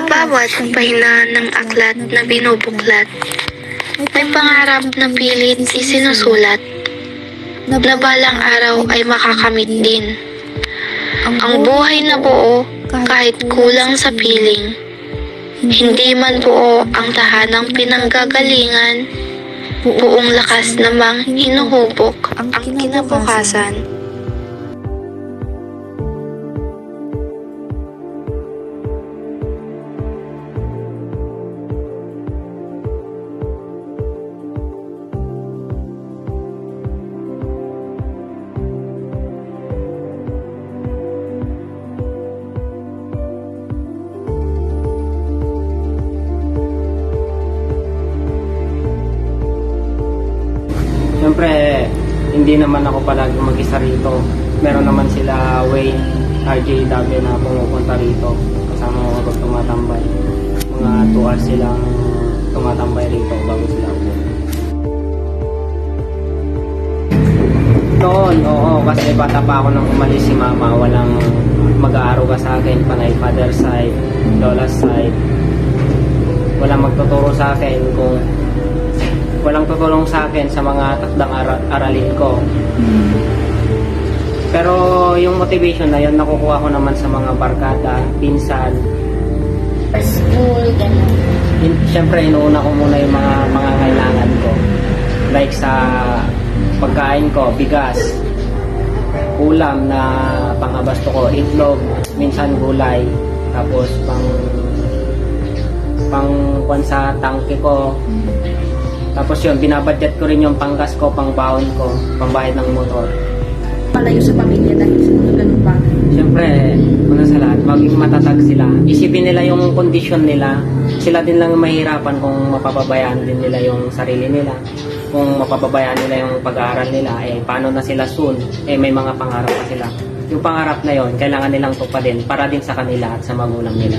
bawat pahina ng aklat na binubuklat, may pangarap na pilit isinusulat, na balang araw ay makakamit din. Ang buhay na buo kahit kulang sa piling, hindi man buo ang tahanang pinanggagalingan, buong lakas namang hinuhubok ang kinabukasan. Siyempre, hindi naman ako palagi mag-isa rito. Meron naman sila Wayne, RJW na pumupunta rito. Kasama ko kapag tumatambay. Mga 2 hours silang tumatambay rito bago sila uwi. Noon, oo, kasi bata pa ako nang umalis si mama. Walang mag-aaruga sa akin, panay father side, lola side. Walang magtuturo sa akin kung walang tutulong sa akin sa mga takdang aralin ko. Pero yung motivation na yun, nakukuha ko naman sa mga barkada, pinsan. School, gano'n. Siyempre, inuuna ko muna yung mga kailangan ko. Like sa pagkain ko, bigas, ulam na pangabasto ko, itlog, minsan gulay, tapos pang sa tangke ko. Tapos yun, binabudget ko rin yung panggas ko, pangbaon ko, pambayad ng motor. Malayo sa pamilya dahil sa mga ganun bagay. Siyempre, una sa lahat, maging matatag sila. Isipin nila yung kondisyon nila. Sila din lang mahirapan kung mapapabayaan din nila yung sarili nila. Kung mapapabayaan nila yung pag-aaral nila, paano na sila soon? May mga pangarap pa sila. Yung pangarap na yon, kailangan nilang tupadin para din sa kanila at sa magulang nila.